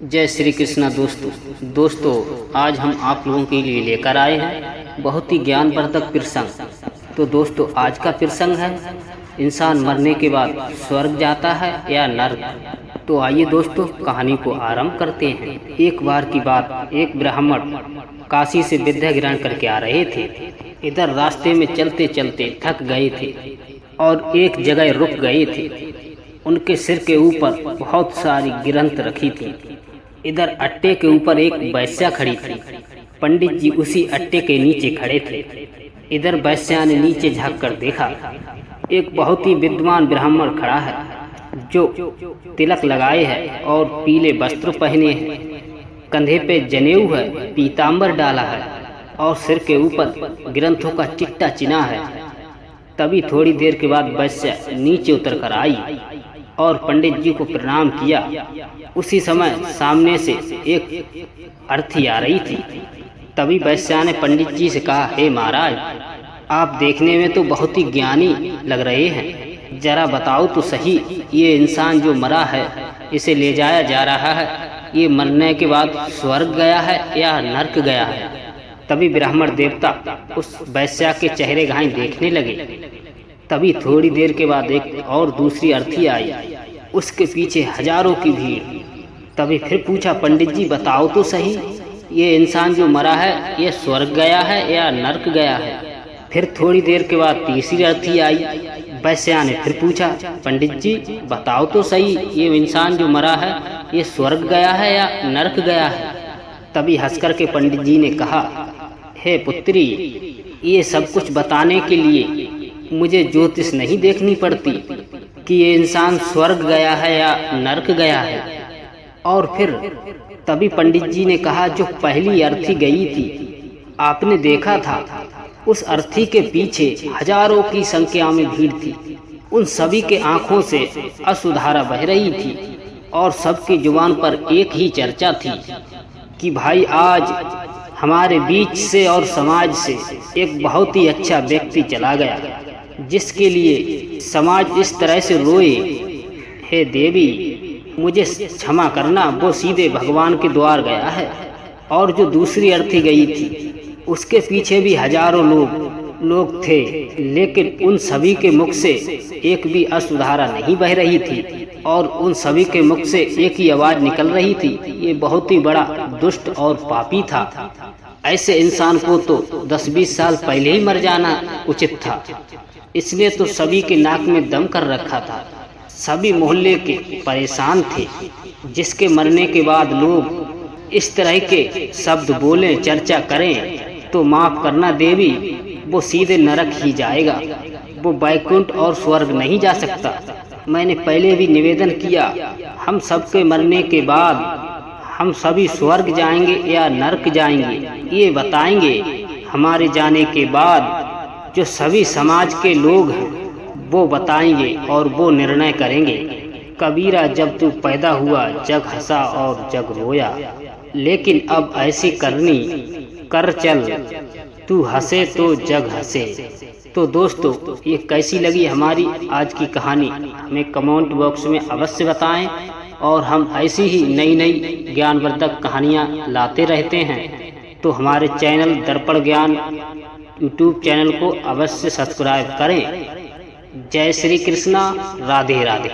जय श्री कृष्णा दोस्तों आज हम आप लोगों के लिए लेकर आए हैं बहुत ही ज्ञानवर्धक प्रसंग। तो दोस्तों आज का प्रसंग है इंसान मरने के बाद स्वर्ग जाता है या नर्क। तो आइए दोस्तों कहानी को आरंभ करते हैं। एक बार की बात, एक ब्राह्मण काशी से विद्या ग्रहण करके आ रहे थे। इधर रास्ते में चलते चलते थक गए थे और एक जगह रुक गए थे। उनके सिर के ऊपर बहुत सारी गिरंत रखी थी। इधर अट्टे के ऊपर एक वैश्या खड़ी थी। पंडित जी उसी अट्टे के नीचे खड़े थे। इधर वैश्या ने नीचे झांक कर देखा, एक बहुत ही विद्वान ब्राह्मण खड़ा है जो तिलक लगाए है और पीले वस्त्र पहने हैं, कंधे पे जनेऊ है, पीताम्बर डाला है और सिर के ऊपर ग्रंथों का चिट्टा चिन्हा है। तभी थोड़ी देर के बाद वैश्या नीचे उतर कर आई और पंडित जी को प्रणाम किया। उसी समय सामने से एक अर्थी आ रही थी। तभी वैश्या ने पंडित जी से कहा, हे महाराज, आप देखने में तो बहुत ही ज्ञानी लग रहे हैं, जरा बताओ तो सही, ये इंसान जो मरा है, इसे ले जाया जा रहा है, ये मरने के बाद स्वर्ग गया है या नर्क गया है? तभी ब्राह्मण देवता उस वैश्या के चेहरे गाहीं देखने लगे। तभी थोड़ी देर के बाद एक और दूसरी अर्थी आई, उसके पीछे हजारों की भीड़। तभी फिर पूछा, पंडित जी बताओ तो सही, ये इंसान जो मरा है, ये स्वर्ग गया है या नर्क गया है? फिर थोड़ी देर के बाद तीसरी अर्थी आई। वैश्या ने फिर पूछा, पंडित जी बताओ तो सही, ये इंसान जो मरा है, ये स्वर्ग गया है या नर्क गया है? तभी हंसकर के पंडित जी ने कहा, हे पुत्री, ये सब कुछ बताने के लिए मुझे ज्योतिष नहीं देखनी पड़ती कि ये इंसान स्वर्ग गया है या नर्क गया है। और फिर तभी पंडित जी ने कहा, जो पहली अर्थी गई थी, आपने देखा था, उस अर्थी के पीछे हजारों की संख्या में भीड़ थी। उन सभी के आंखों से अश्रुधारा बह रही थी और सबकी जुबान पर एक ही चर्चा थी कि भाई आज हमारे बीच से और समाज से एक बहुत ही अच्छा व्यक्ति चला गया, जिसके लिए समाज इस तरह से रोए। हे देवी, मुझे क्षमा करना, वो सीधे भगवान के द्वार गया है। और जो दूसरी अर्थी गई थी, उसके पीछे भी हजारों लोग थे, लेकिन उन सभी के मुख से एक भी अश्रुधारा नहीं बह रही थी और उन सभी के मुख से एक ही आवाज निकल रही थी, ये बहुत ही बड़ा दुष्ट और पापी था। ऐसे इंसान को तो 10-20 साल पहले ही मर जाना उचित था। इसने तो सभी के नाक में दम कर रखा था। सभी मोहल्ले के परेशान थे। जिसके मरने के बाद लोग इस तरह के शब्द बोलें, चर्चा करें, तो माफ करना देवी, वो सीधे नरक ही जाएगा, वो वैकुंठ और स्वर्ग नहीं जा सकता। मैंने पहले भी निवेदन किया, हम सबके मरने के बाद हम सभी स्वर्ग जाएंगे या नरक जाएंगे, ये बताएंगे। हमारे जाने के बाद जो सभी समाज के लोग हैं वो बताएंगे और वो निर्णय करेंगे। कबीरा, जब तू पैदा हुआ जग हंसा और जग रोया, लेकिन अब ऐसी करनी कर चल, तू हंसे तो जग हंसे। तो दोस्तों, ये कैसी लगी हमारी आज की कहानी, हमें कमेंट बॉक्स में अवश्य बताएं और हम ऐसी ही नई नई ज्ञानवर्धक कहानियाँ लाते रहते हैं। तो हमारे चैनल दर्पण ज्ञान यूट्यूब चैनल को अवश्य सब्सक्राइब करें। जय श्री कृष्णा, राधे राधे।